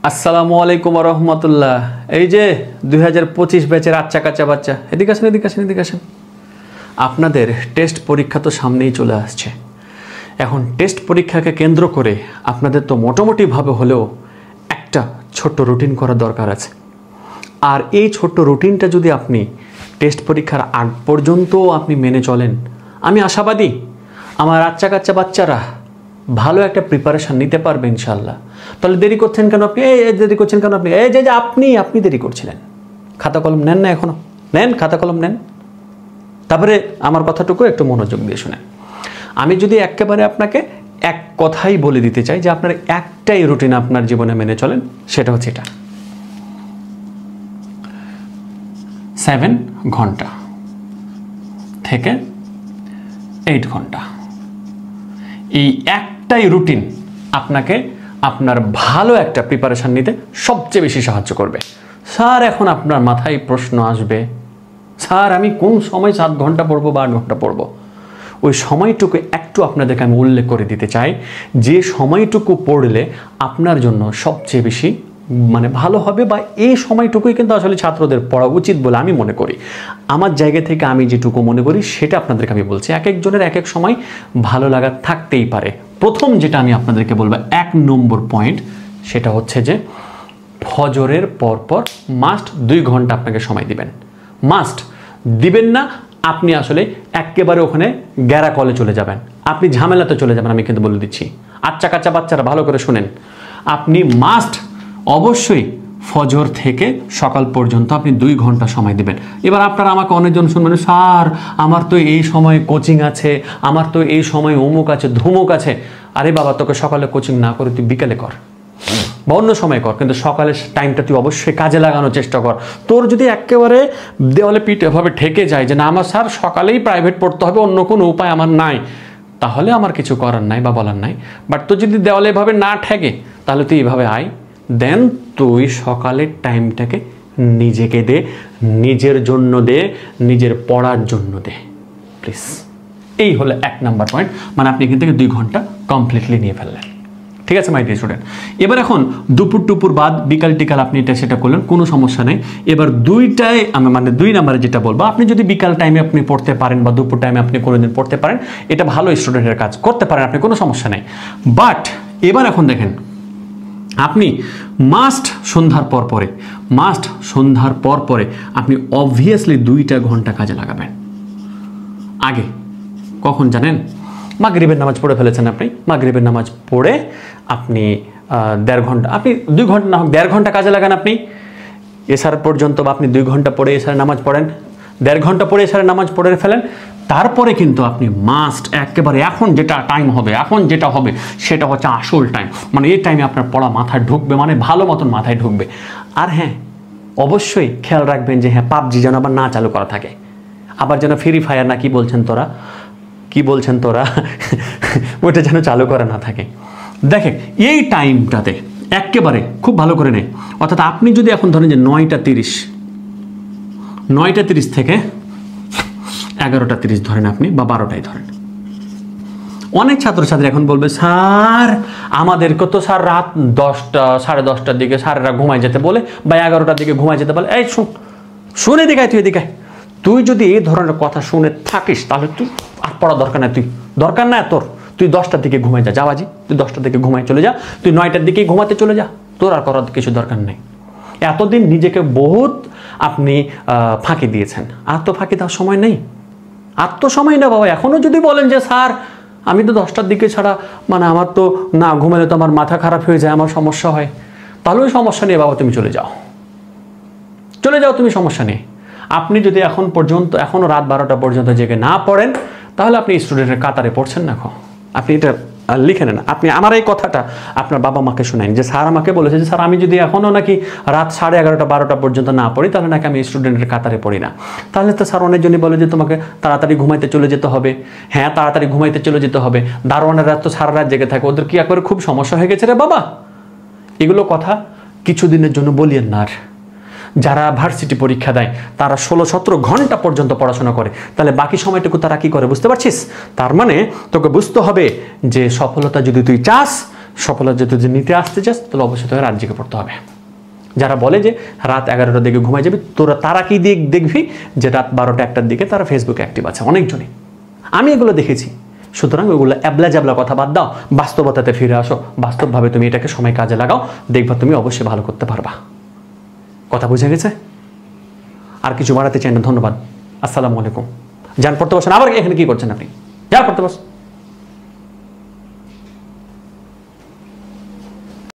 আসসালামু আলাইকুম ওয়া রাহমাতুল্লাহ। এই যে 2025 ব্যাচের আচ্ছা কাচ্চা বাচ্চা, এদিকে আসেন। আপনাদের টেস্ট পরীক্ষা তো সামনেই চলে আসছে। এখন টেস্ট পরীক্ষাকে কেন্দ্র করে আপনাদের তো মোটামুটিভাবে হলেও একটা ছোট্ট রুটিন করা দরকার আছে। আর এই ছোট্ট রুটিনটা যদি আপনি টেস্ট পরীক্ষার আগ পর্যন্ত আপনি মেনে চলেন, আমি আশাবাদী আমার আচ্ছা কাচ্চা বাচ্চারা ভালো একটা প্রিপারেশন নিতে পারবে ইনশাল্লাহ। তাহলে দেরি করছেন কেন আপনি? এই যে আপনি দেরি করছিলেন। খাতা কলম নেন না এখনো? নেন, খাতা কলম নেন। তারপরে আমার কথাটুকু একটু মনোযোগ দিয়ে শুনেন। আমি যদি একেবারে আপনাকে এক কথাই বলে দিতে চাই যে আপনার একটাই রুটিন আপনার জীবনে মেনে চলেন, সেটা হচ্ছে এটা: 7 ঘন্টা থেকে 8 ঘন্টা। এই একটাই রুটিন আপনাকে আপনার ভালো একটা প্রিপারেশন নিতে সবচেয়ে বেশি সাহায্য করবে। স্যার, এখন আপনার মাথায় প্রশ্ন আসবে, স্যার আমি কোন সময় 7 ঘন্টা পড়বো বা 8 ঘন্টা পড়বো? ওই সময়টুকু একটু আপনাদেরকে আমি উল্লেখ করে দিতে চাই, যে সময়টুকু পড়লে আপনার জন্য সবচেয়ে বেশি ভালো হবে, বা এই সময়টুকুই কিন্তু আসলে ছাত্রদের পড়া উচিত বলে আমি মনে করি। আমার জায়গা থেকে আমি যেটুকু মনে করি সেটা আপনাদেরকে আমি বলছি। এক একজনের এক এক সময় ভালো লাগা থাকতেই পারে। প্রথম যেটা আমি আপনাদেরকে বলবো, 1 নম্বর পয়েন্ট, সেটা হচ্ছে যে ফজরের পরপর মাস্ট 2 ঘন্টা আপনাকে সময় দিবেন। মাস্ট দিবেন না, আপনি আসলে একেবারে ওখানে গ্যারা কলে চলে যাবেন, আপনি ঝামেলাতে চলে যাবেন। আমি কিন্তু বলে দিচ্ছি, আচ্ছা কাচ্চা বাচ্চারা ভালো করে শুনেন, আপনি মাস্ট অবশ্যই ফজর থেকে সকাল পর্যন্ত আপনি 2 ঘন্টা সময় দিবেন। এবার আপনারা আমাকে অনেকজন শুনবেন, স্যার আমার তো এই সময় কোচিং আছে, আমার তো এই সময় অমুক আছে ধুমুক আছে। আরে বাবা, তোকে সকালে কোচিং না করে তুই বিকালে কর বা অন্য সময় কর, কিন্তু সকালের টাইমটা তুই অবশ্যই কাজে লাগানোর চেষ্টা কর। তোর যদি একেবারে দেওয়ালে পিঠ এভাবে ঠেকে যায় যে না আমার স্যার সকালেই প্রাইভেট পড়তে হবে, অন্য কোনো উপায় আমার নাই, তাহলে আমার কিছু করার নাই বা বলার নাই। বাট তোর যদি দেওয়ালে এভাবে না ঠেকে, তাহলে তুই এভাবে আয়, দেন তুই সকালের টাইমটাকে নিজেকে দে, নিজের জন্য দে, নিজের পড়ার জন্য দে প্লিজ। এই হলো 1 নাম্বার পয়েন্ট, আপনি এখান থেকে 2 ঘন্টা কমপ্লিটলি নিয়ে ফেললেন। ঠিক আছে মাই ডিয়ার স্টুডেন্ট। এবার এখন দুপুর টুপুর বাদ বিকাল টিকাল আপনি এটা সেটা করলেন, কোনো সমস্যা নেই। এবার 2 নাম্বারে যেটা বলবো, আপনি যদি বিকাল টাইমে আপনি পড়তে পারেন বা দুপুর টাইমে আপনি কোনোদিন পড়তে পারেন, এটা ভালো স্টুডেন্টের কাজ, করতে পারেন আপনি, কোনো সমস্যা নেই। বাট এবার এখন দেখেন, আপনি মাস্ট সন্ধ্যার পর পরে আপনি অবভিয়াসলি 2টা ঘন্টা কাজে লাগাবেন। আগে কখন জানেন? মাগরিবের নামাজ পড়ে ফেলেছেন আপনি, মাগরিবের নামাজ পড়ে আপনি 1.5 ঘন্টা, আপনি 2 ঘন্টা না হোক 1.5 ঘন্টা কাজে লাগান আপনি এশার পর্যন্ত, বা আপনি 2 ঘন্টা পড়ে এশার নামাজ পড়েন, 1.5 ঘন্টা পড়ে এশার নামাজ পড়ে ফেলেন। তারপরে কিন্তু আপনি মাস্ট একেবারে এখন যেটা টাইম হবে, এখন যেটা হবে সেটা হচ্ছে আসল টাইম, এই টাইমে আপনার পড়া মাথায় ঢুকবে, ভালো মতন মাথায় ঢুকবে। আর হ্যাঁ, অবশ্যই খেয়াল রাখবেন যে হ্যাঁ পাবজি যেন আবার না চালু করা থাকে, আবার যেন ফ্রি ফায়ার না কি বলছেন তোরা ওটা যেন চালু করা না থাকে। দেখেন এই টাইমটাতে একেবারে খুব ভালো করে নেই, অর্থাৎ আপনি যদি এখন ধরেন যে 9টা 30 থেকে 11টা 30 ধরেন আপনি, বা 12টায় ধরেন। অনেক ছাত্রছাত্রী এখন বলবে, স্যার আমাদেরকে তো স্যার রাত 10টা 10:30টার দিকে স্যারেরা ঘুমায় যেতে বলে, বা 11টার দিকে ঘুমায় যেতে বলে। এই শুনে দেখায়, তুই যদি এই ধরনের কথা শুনে থাকিস তাহলে তুই আর পড়া দরকার নাই, তুই 10টার দিকে ঘুমায় যা, বাজি তুই 10টার দিকে ঘুমায় চলে যা, তুই 9টার দিকেই ঘুমাতে চলে যা, তোর আর করার কিছু দরকার নেই। এতদিন নিজেকে বহুত আপনি ফাঁকি দিয়েছেন, আর তো ফাঁকি দেওয়ার সময় নেই, আর তো সময় না বাবা। এখনও যদি বলেন যে স্যার আমি তো 10টার দিকে ছাড়া আমার তো না ঘুমালে তো আমার মাথা খারাপ হয়ে যায়, আমার সমস্যা হয়, তাহলে ওই সমস্যা নিয়ে বাবা তুমি চলে যাও তুমি, সমস্যা নেই। আপনি যদি এখনও রাত 12টা পর্যন্ত জেগে না পড়েন, তাহলে আপনি স্টুডেন্টের কাতারে পড়ছেন না। আপনি এটা লিখে নেন, আপনি আমার এই কথাটা আপনার বাবা মাকে শোনেন যে স্যার আমাকে বলেছে যে স্যার আমি যদি এখনও নাকি রাত 11:30 12টা পর্যন্ত না পড়ি, তাহলে নাকি আমি স্টুডেন্টের কাতারে পড়ি না। তাহলে তো স্যার অনেকজনই বলে যে তোমাকে তাড়াতাড়ি ঘুমাইতে চলে যেতে হবে। হ্যাঁ, তাড়াতাড়ি ঘুমাইতে চলে যেতে হবে, দারোয়ানের রাত তো সারা রাত জেগে থাকে, ওদের কি একবারে খুব সমস্যা হয়ে গেছে রে বাবা? এগুলো কথা কিছুদিনের জন্য বলিয়েন না। আর যারা ভার্সিটি পরীক্ষা দেয় তারা 16-17 ঘন্টা পর্যন্ত পড়াশোনা করে, তাহলে বাকি সময়টুকু তারা কি করে বুঝতে পারছিস? তার তোকে বুঝতে হবে যে সফলতা যদি তুই চাস, সফলতা যদি নিতে আসতে চাস তাহলে অবশ্যই তোকে রাত জেগে পড়তে হবে। যারা বলে যে রাত 11টার দিকে ঘুমায় যাবে, তারা কি দেখবি যে রাত 12টা 1টার দিকে তারা ফেসবুকে অ্যাক্টিভ আছে অনেকজনই, আমি এগুলো দেখেছি। সুতরাং ওইগুলো অ্যাবলা জ্যাবলা কথা বাদ দাও, বাস্তবতাতে ফিরে আসো, বাস্তবভাবে তুমি এটাকে সময় কাজে লাগাও, দেখবা তুমি অবশ্যই ভালো করতে পারবা। কথা বুঝে গেছে? আর কিছু বাড়াতে চাই না, ধন্যবাদ, আসসালামু আলাইকুম। যান পড়তে বসেন। আবার এখানে কি করছেন আপনি? যা পড়তে বস।